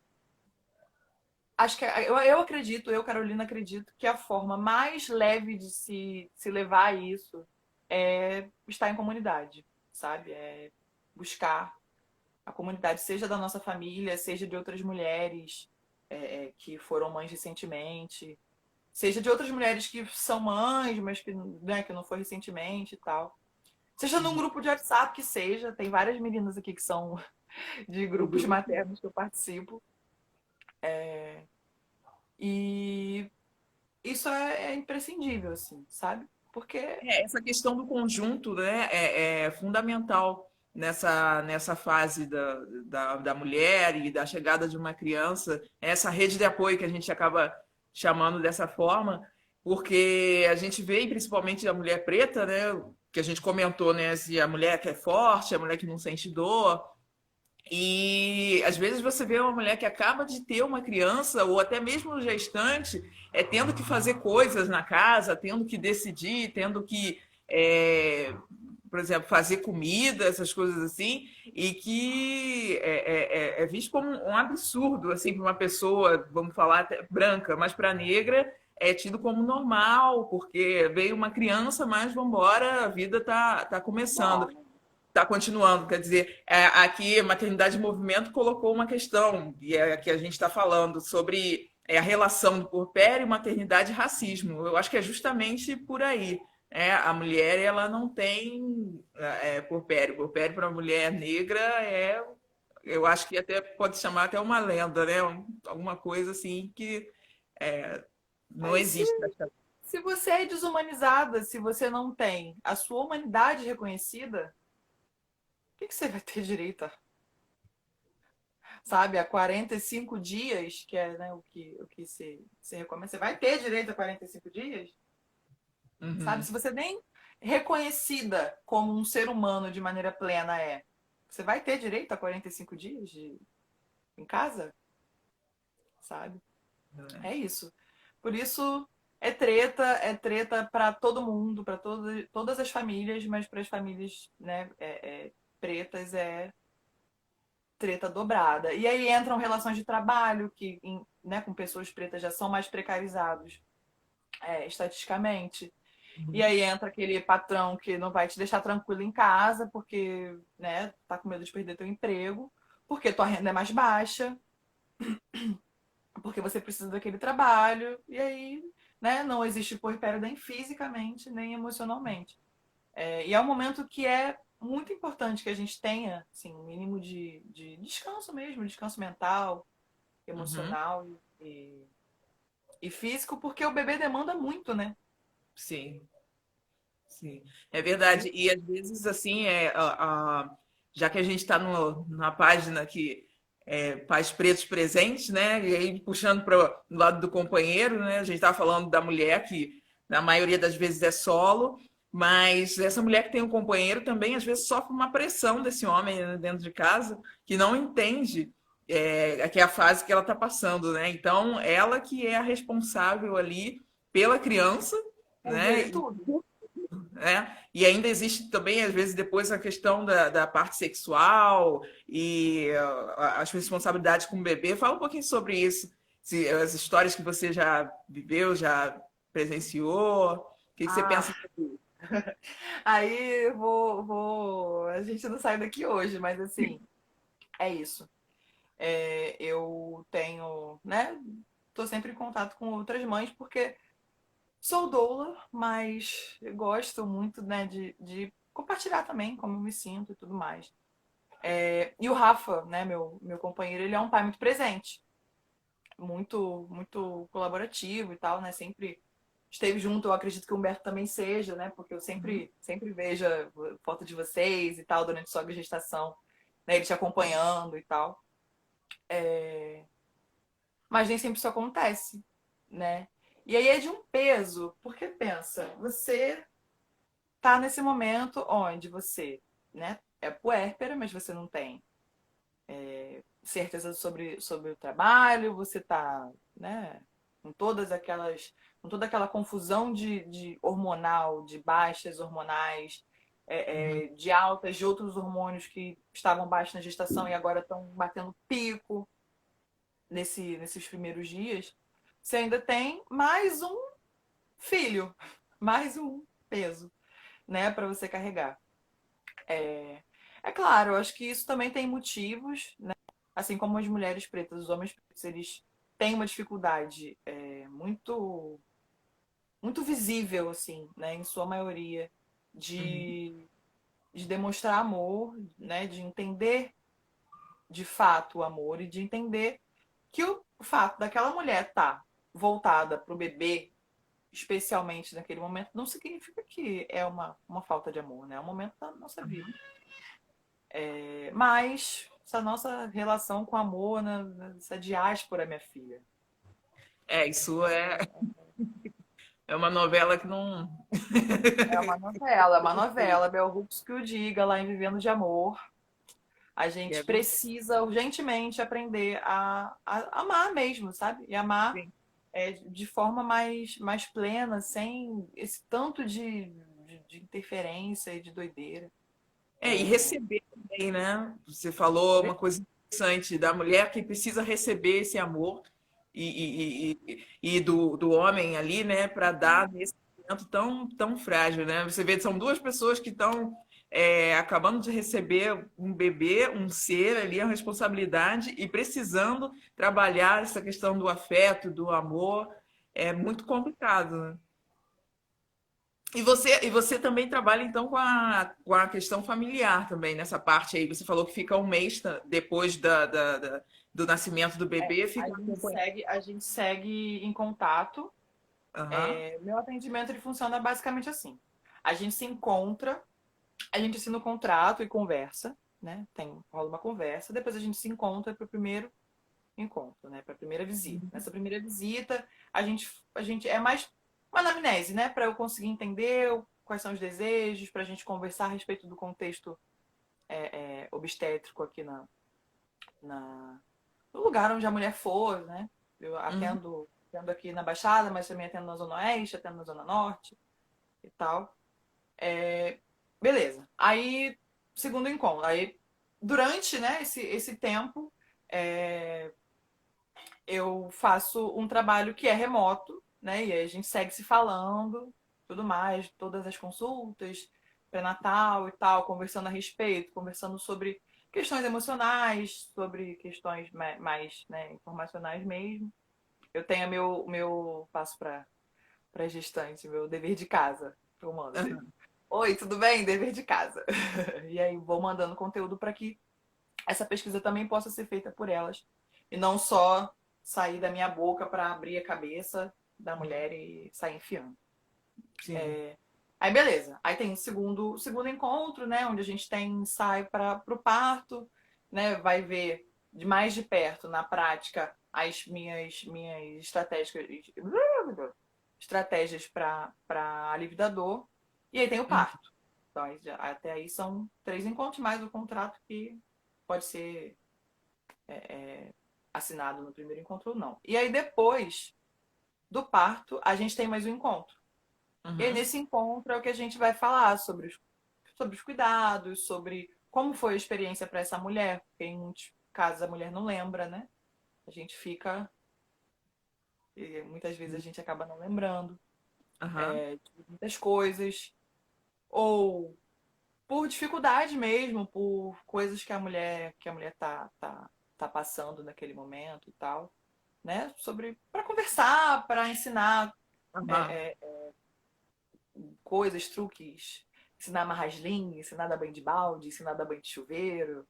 acho que eu acredito, Carolina, acredito que a forma mais leve de se levar a isso é estar em comunidade, sabe? É buscar a comunidade, seja da nossa família, seja de outras mulheres que foram mães recentemente, seja de outras mulheres que são mães, mas que, né, que não foi recentemente e tal. Seja num uhum. grupo de WhatsApp que seja, tem várias meninas aqui que são de O grupos grupo. maternos que eu participo. E isso é imprescindível, assim, sabe? Porque Essa questão do conjunto, né, é fundamental nessa fase da mulher e da chegada de uma criança, essa rede de apoio que a gente acaba chamando dessa forma, porque a gente vê, e principalmente a mulher preta, né, que a gente comentou, né, se a mulher que é forte, a mulher que não sente dor, e às vezes você vê uma mulher que acaba de ter uma criança, ou até mesmo gestante, tendo que fazer coisas na casa, tendo que decidir, tendo que, por exemplo, fazer comida, essas coisas assim, e que é visto como um absurdo assim, para uma pessoa, vamos falar, até branca, mas para a negra é tido como normal, porque veio uma criança, mas vamos embora, a vida tá começando. bom, Está continuando, quer dizer, aqui a Maternidade em Movimento colocou uma questão, e é que a gente está falando sobre a relação do puerpério, maternidade e racismo. Eu acho que é justamente por aí. A mulher ela não tem puerpério. Puerpério para a mulher negra eu acho que até pode chamar até uma lenda, né? Alguma coisa assim que não aí existe. se você é desumanizada, se você não tem a sua humanidade reconhecida, o que você vai ter direito a, sabe, a 45 dias, que é, né, o que se recomenda, você vai ter direito a 45 dias? Sabe? Uhum. Se você nem reconhecida como um ser humano de maneira plena é, você vai ter direito a 45 dias em casa? Sabe? É isso. Por isso é treta para todo mundo, para todas as famílias, mas para as famílias, né, pretas é treta dobrada. E aí entram relações de trabalho que, né, com pessoas pretas já são mais precarizados, estatisticamente. E aí entra aquele patrão que não vai te deixar tranquilo em casa porque, né, tá com medo de perder teu emprego, porque tua renda é mais baixa, porque você precisa daquele trabalho, e aí, né, não existe puerpério nem fisicamente, nem emocionalmente. E é um momento que é muito importante que a gente tenha, assim, um mínimo de descanso mesmo, descanso mental, Uhum. emocional e físico, porque o bebê demanda muito, né? Sim. Sim, é verdade. E às vezes, assim, já que a gente está na página que pais pretos presentes, né? E aí puxando para o lado do companheiro, né? A gente está falando da mulher que na maioria das vezes é solo, mas essa mulher que tem um companheiro também às vezes sofre uma pressão desse homem, né, dentro de casa que não entende que é a fase que ela está passando, né? Então, ela que é a responsável ali pela criança, Por ver né? tudo. Né? E ainda existe também, às vezes, depois a questão da parte sexual e as responsabilidades com o bebê. Fala um pouquinho sobre isso, as histórias que você já viveu, já presenciou, o que você pensa Ah, sobre isso? aí a gente não sai daqui hoje, mas assim, é isso. Eu tenho, né? Tô sempre em contato com outras mães, porque sou doula, mas eu gosto muito, né, de compartilhar também como eu me sinto e tudo mais. E o Rafa, né, meu companheiro, ele é um pai muito presente, muito colaborativo e tal, né? Sempre esteve junto, eu acredito que o Humberto também seja, né? Porque eu Uhum, sempre vejo a foto de vocês e tal durante sua gestação, né? Ele te acompanhando e tal. Mas nem sempre isso acontece, né? E aí é de um peso, porque pensa, você tá nesse momento onde você, né, é puérpera, mas você não tem certeza sobre o trabalho, você tá, né, com todas aquelas, com toda aquela confusão de hormonal, de baixas hormonais, uhum, de altas de outros hormônios que estavam baixos na gestação e agora estão batendo pico nesses primeiros dias. Você ainda tem mais um filho, mais um peso, né, para você carregar. É claro, eu acho que isso também tem motivos, né? Assim como as mulheres pretas, os homens pretos, eles têm uma dificuldade muito visível, assim, né, em sua maioria, uhum, de demonstrar amor, né, de entender de fato o amor e de entender que o fato daquela mulher estar voltada para o bebê, especialmente naquele momento, não significa que é uma falta de amor, né? É um momento da nossa vida. Mas essa nossa relação com amor, né? Essa diáspora, minha filha. Isso é uma novela que não. É uma novela, Bell Hooks que o diga lá em Vivendo de Amor. A gente É precisa urgentemente aprender a amar mesmo, sabe? E amar verdade. de forma mais plena, sem esse tanto de interferência e de doideira. E receber também, né? Você falou uma coisa interessante da mulher que precisa receber esse amor e do homem ali, né? Para dar nesse momento tão frágil, né? Você vê, são duas pessoas que estão acabando de receber um bebê, um ser ali, a responsabilidade e precisando trabalhar essa questão do afeto, do amor. É muito complicado, né? E você também trabalha, então, com a questão familiar também, nessa parte aí. Você falou que fica um mês depois do nascimento do bebê, fica acompanhando. A gente segue em contato. Aham. Meu atendimento ele funciona basicamente assim. A gente se encontra, a gente assina o contrato e conversa, né? Rola uma conversa, depois a gente se encontra para o primeiro encontro, né? Para a primeira visita. Nessa primeira visita, a gente é mais uma anamnese, né? Para eu conseguir entender quais são os desejos, para a gente conversar a respeito do contexto obstétrico aqui no lugar onde a mulher for, né? Eu Uhum. atendo aqui na Baixada, mas também atendo na Zona Oeste, atendo na Zona Norte e tal. Beleza. Aí, segundo encontro. Aí, durante, né, esse tempo, é, eu faço um trabalho que é remoto, né? E aí a gente segue se falando, tudo mais, todas as consultas, pré-natal e tal, conversando a respeito, conversando sobre questões emocionais, sobre questões mais, né, informacionais mesmo. Eu tenho meu passo para gestante, meu dever de casa, que eu mando sempre. Aham. Oi, tudo bem? Dever de casa. E aí vou mandando conteúdo para que essa pesquisa também possa ser feita por elas e não só sair da minha boca para abrir a cabeça da mulher e sair enfiando. Sim. Aí beleza. Aí tem segundo encontro, né, onde a gente tem ensaio para o parto, né, vai ver de mais de perto na prática as minhas estratégias para alívio da dor. E aí tem o Uhum. parto. Então, até aí são 3 encontros mais o contrato que pode ser assinado no primeiro encontro ou não. E aí depois do parto, a gente tem mais um encontro. E aí Uhum. nesse encontro é o que a gente vai falar sobre os cuidados, sobre como foi a experiência para essa mulher, porque em muitos casos a mulher não lembra, né? A gente fica, e muitas vezes a gente acaba não lembrando Aham. de muitas coisas, ou por dificuldade mesmo, por coisas que a mulher tá passando naquele momento e tal, né? Sobre para conversar, para ensinar Aham. é, é, coisas, truques, ensinar a amarrar as linhas, ensinar a dar banho de balde, ensinar a dar banho de chuveiro.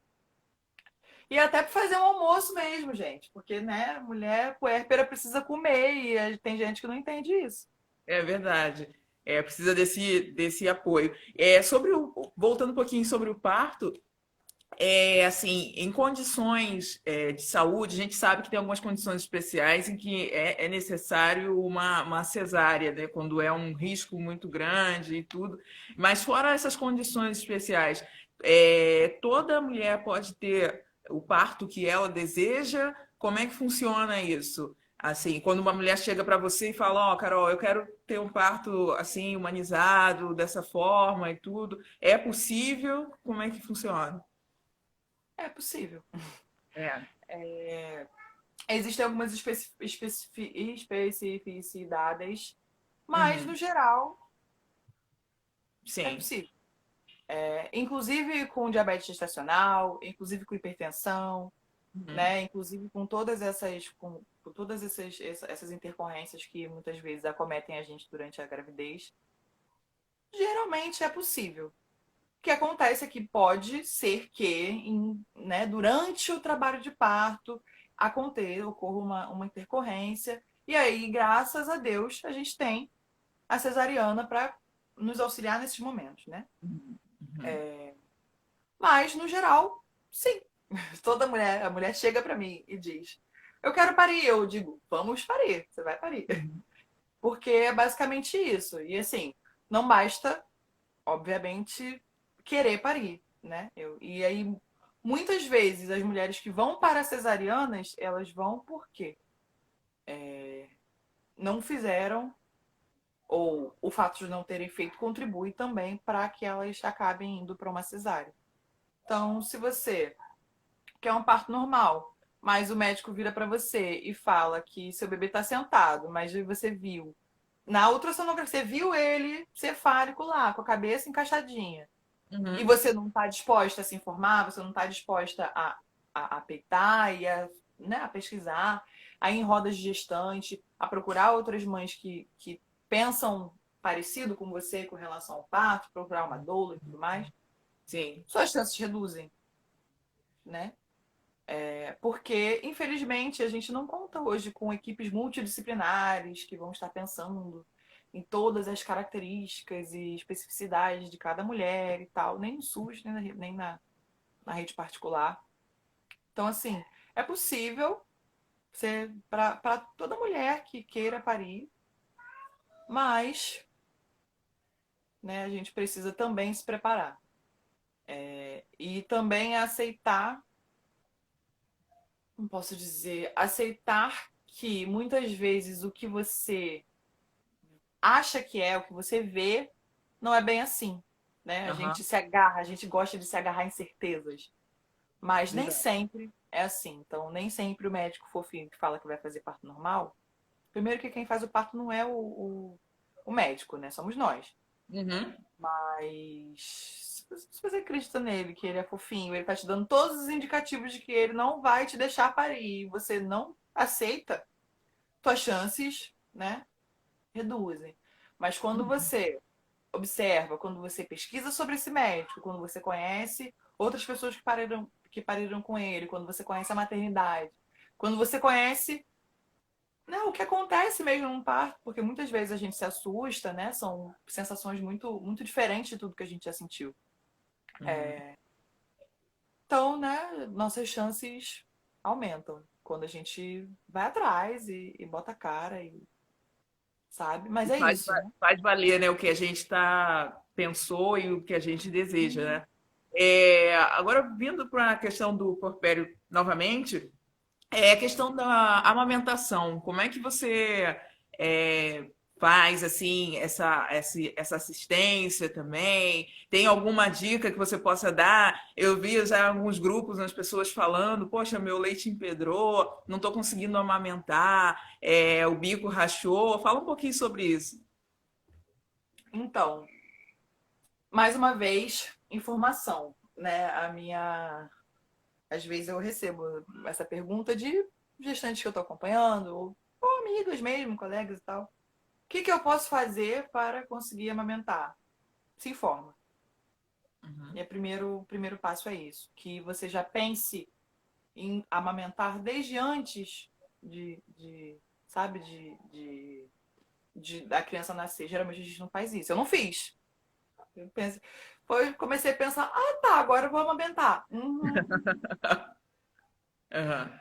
E até para fazer um almoço mesmo, gente, porque né, mulher puérpera precisa comer e tem gente que não entende isso. É verdade. Precisa desse apoio. Voltando um pouquinho sobre o parto, assim, em condições de saúde, a gente sabe que tem algumas condições especiais em que é necessário uma cesárea, né? Quando é um risco muito grande e tudo. Mas fora essas condições especiais, toda mulher pode ter o parto que ela deseja? Como é que funciona isso? Assim, quando uma mulher chega para você e fala, ó, Carol, eu quero ter um parto assim, humanizado, dessa forma e tudo, é possível? Como é que funciona? É possível. É. Existem algumas especificidades, mas no Uhum. geral é Sim. possível. Inclusive com diabetes gestacional, inclusive com hipertensão, Uhum. né? Inclusive com todas essas intercorrências que muitas vezes acometem a gente durante a gravidez, geralmente é possível. O que acontece é que pode ser que, né, durante o trabalho de parto, ocorra uma intercorrência E aí, graças a Deus, a gente tem a cesariana para nos auxiliar nesses momentos, né? Uhum. Mas, no geral, sim. Toda mulher, a mulher chega para mim e diz: Eu quero parir. Eu digo: Vamos parir, você vai parir. Uhum. Porque é basicamente isso. E assim, não basta, obviamente, querer parir, né? E aí, muitas vezes, as mulheres que vão para cesarianas, elas vão porque não fizeram, ou o fato de não terem feito contribui também para que elas acabem indo para uma cesárea. Então, se você quer um parto normal, mas o médico vira para você e fala que seu bebê está sentado, mas você viu na ultrassonografia, você viu ele cefálico lá, com a cabeça encaixadinha, e Uhum. você não está disposta a se informar, você não está disposta a peitar e né, a pesquisar, a ir em rodas de gestante, a procurar outras mães que pensam parecido com você com relação ao parto, procurar uma doula e tudo mais, Sim. suas chances reduzem, né? Porque, infelizmente, a gente não conta hoje com equipes multidisciplinares que vão estar pensando em todas as características e especificidades de cada mulher e tal, nem no SUS, nem na rede particular. Então, assim, é possível ser para toda mulher que queira parir, mas né, a gente precisa também se preparar. E também aceitar, não posso dizer, aceitar que muitas vezes o que você acha que é, o que você vê, não é bem assim. Né? A gente Aham. se agarra, a gente gosta de se agarrar em certezas. Mas nem Exato. sempre é assim. Então, nem sempre o médico fofinho que fala que vai fazer parto normal. Primeiro que quem faz o parto não é o médico, né? Somos nós. Uhum. Mas se você acredita nele, que ele é fofinho, ele tá te dando todos os indicativos de que ele não vai te deixar parir e você não aceita, tuas chances, né, reduzem. Mas quando Uhum. você observa, quando você pesquisa sobre esse médico, quando você conhece outras pessoas que pariram com ele, quando você conhece a maternidade, quando você conhece o que acontece mesmo num parto, porque muitas vezes a gente se assusta, né? São sensações muito, muito diferentes de tudo que a gente já sentiu. Uhum. Então, né, nossas chances aumentam quando a gente vai atrás e bota a cara e sabe. Mas E é faz, isso, né? faz valer, né, o que a gente pensou e o que a gente deseja, né? Agora, vindo para a questão do porpério novamente, a questão da amamentação. Como é que você faz assim essa assistência também? Tem alguma dica que você possa dar? Eu vi já alguns grupos, as pessoas falando, poxa, meu leite empedrou, não estou conseguindo amamentar, o bico rachou. Fala um pouquinho sobre isso. Então, mais uma vez, informação, né? Às vezes eu recebo essa pergunta de gestantes que eu tô acompanhando, ou amigas mesmo, colegas e tal. O que que eu posso fazer para conseguir amamentar? Se informa. Uhum. E o primeiro passo é isso, que você já pense em amamentar desde antes sabe, da criança nascer. Geralmente a gente não faz isso. Eu não fiz. Eu pensei, comecei a pensar, tá, agora eu vou amamentar. Uhum. Aham.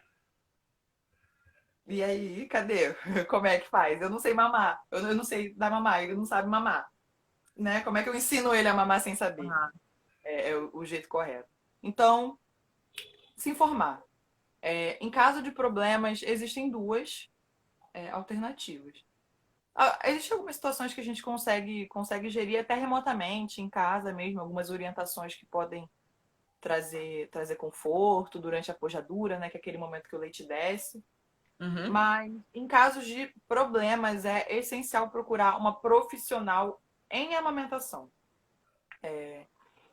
E aí, cadê? Como é que faz? Eu não sei mamar. Eu não sei dar mamar, ele não sabe mamar. Né? Como é que eu ensino ele a mamar sem saber? Aham. É o jeito correto. Então, se informar. Em caso de problemas, existem duas alternativas. Existem algumas situações que a gente consegue gerir até remotamente, em casa mesmo, algumas orientações que podem trazer conforto durante a pojadura, né, que é aquele momento que o leite desce. Uhum. Mas em casos de problemas, é essencial procurar uma profissional em amamentação.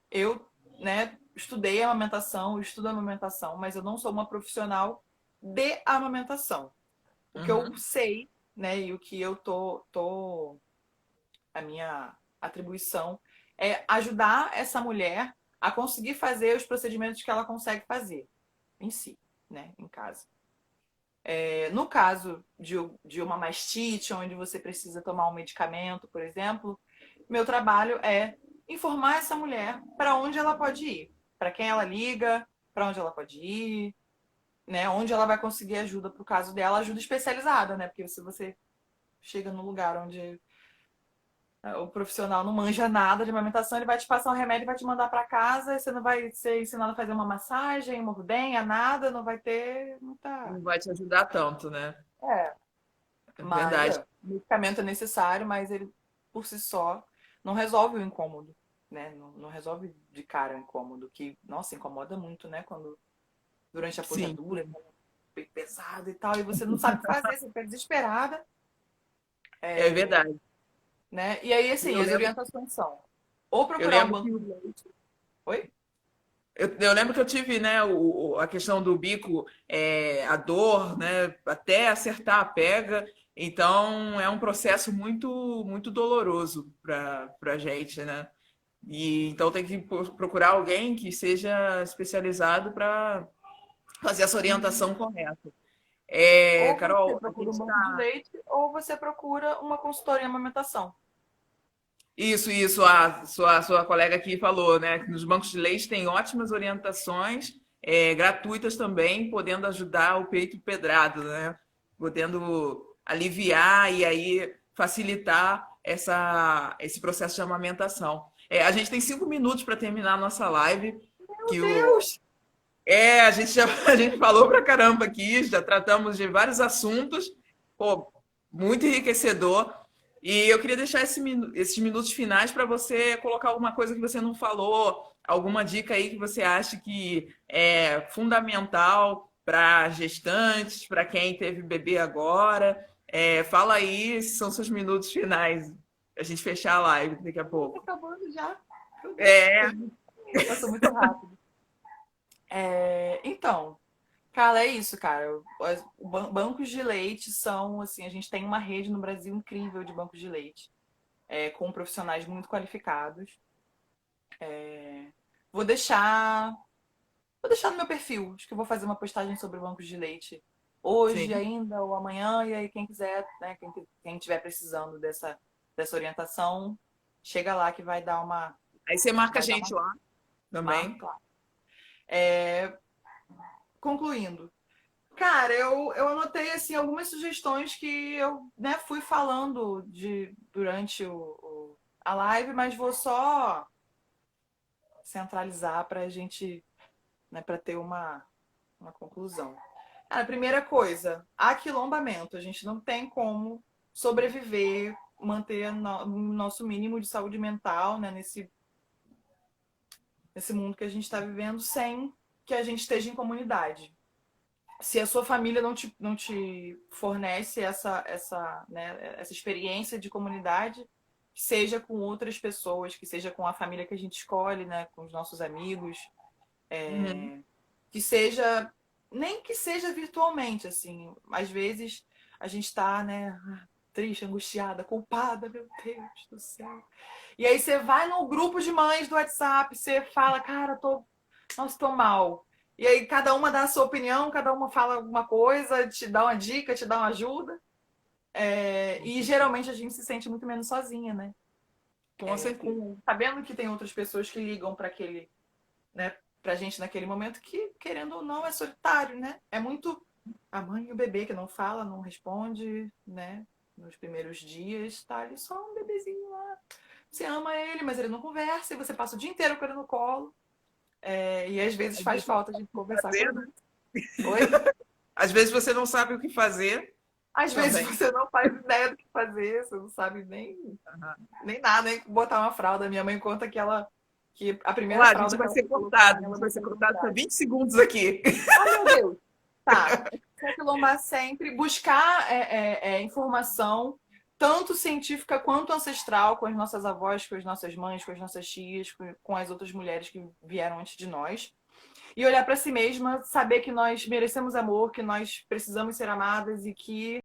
Eu, né, estudei amamentação, estudo amamentação, mas eu não sou uma profissional de amamentação. O que eu Uhum. sei, né, e o que eu a minha atribuição é ajudar essa mulher a conseguir fazer os procedimentos que ela consegue fazer em si, né, em casa. No caso de uma mastite, onde você precisa tomar um medicamento, por exemplo, meu trabalho é informar essa mulher para onde ela pode ir, para quem ela liga, para onde ela pode ir, né? Onde ela vai conseguir ajuda para o caso dela, ajuda especializada, né? Porque se você chega num lugar onde o profissional não manja nada de amamentação, ele vai te passar um remédio e vai te mandar para casa, e você não vai ser ensinado a fazer uma massagem, uma ordenha, nada, não vai ter muita. Não vai te ajudar tanto, né? É, É mas verdade. o medicamento é necessário, mas ele por si só não resolve o incômodo, né? Não resolve de cara o incômodo, que, nossa, incomoda muito, né? Quando durante a Sim, pojadura, peito pesado e tal, e você não sabe o que fazer, você fica desesperada, é verdade. né? E aí, E assim, Eu as lembro, orientações são ou eu procurar um lembro que banco de leite. Oi? eu lembro que eu tive, né, a questão do bico, a dor, né, até acertar a pega. Então é um processo muito doloroso para gente, né? E então tem que procurar alguém que seja especializado para fazer essa Uhum. orientação correta. Ou você Carol, a procura um gente banco de está. leite, ou você procura uma consultoria em amamentação. Isso, a sua colega aqui falou, né? Que nos bancos de leite tem ótimas orientações, gratuitas também, podendo ajudar o peito pedrado, né? Podendo aliviar e aí facilitar esse processo de amamentação. A gente tem 5 minutos para terminar a nossa live, Meu que Deus! a gente a gente falou pra caramba aqui, já tratamos de vários assuntos, pô, muito enriquecedor. E eu queria deixar esses minutos finais para você colocar alguma coisa que você não falou, alguma dica aí que você acha que é fundamental para gestantes, para quem teve bebê agora. Fala aí, esses são seus minutos finais. A gente fechar a live daqui a Tá pouco. acabando já. Meu Deus, É, passou muito rápido. Então, cara, é isso, cara. Bancos de leite são, assim, a gente tem uma rede no Brasil incrível de bancos de leite, com profissionais muito qualificados. Vou deixar, vou deixar no meu perfil. Acho que eu vou fazer uma postagem sobre bancos de leite hoje sim. ainda ou amanhã. E aí quem quiser, né, quem tiver precisando dessa orientação, chega lá que Aí você marca a vai dar gente uma lá marca, também. claro. Concluindo. Cara, eu anotei assim algumas sugestões que eu, né, fui falando durante a live, mas vou só centralizar para a gente, né, para ter uma conclusão. Cara, a primeira coisa, aquilombamento. A gente não tem como sobreviver, manter o nosso mínimo de saúde mental, né, nesse mundo que a gente está vivendo sem que a gente esteja em comunidade. Se a sua família não te fornece essa experiência de comunidade, que seja com outras pessoas, que seja com a família que a gente escolhe, né, com os nossos amigos, Uhum. que seja, nem que seja virtualmente, assim, às vezes a gente está, né, triste, angustiada, culpada, meu Deus do céu. E aí você vai no grupo de mães do WhatsApp, você fala, cara, nossa, tô mal. E aí cada uma dá a sua opinião, cada uma fala alguma coisa, te dá uma dica, te dá uma ajuda. E geralmente a gente se sente muito menos sozinha, né? Com certeza. Sabendo que tem outras pessoas que ligam para aquele, né, pra gente naquele momento que, querendo ou não, é solitário, né? É muito a mãe e o bebê que não fala, não responde, né? Nos primeiros dias, tá ali só um bebezinho lá. Você ama ele, mas ele não conversa, e você passa o dia inteiro com ele no colo. E às vezes Às faz vezes falta a gente conversar com fazer, né? ele. Oi? Às vezes você não sabe o que fazer Às vezes também. você não faz ideia do que fazer, você não sabe nem nada, nem botar uma fralda. Minha mãe conta que a primeira Olá, a gente fralda que vai ela ser foi colocar cortado. A nela gente vai não ser teve cortado por vontade. 20 segundos aqui. Oh, meu Deus! Tá. Se aquilombar sempre, buscar informação, tanto científica quanto ancestral, com as nossas avós, com as nossas mães, com as nossas tias, com as outras mulheres que vieram antes de nós. E olhar para si mesma, saber que nós merecemos amor, que nós precisamos ser amadas e que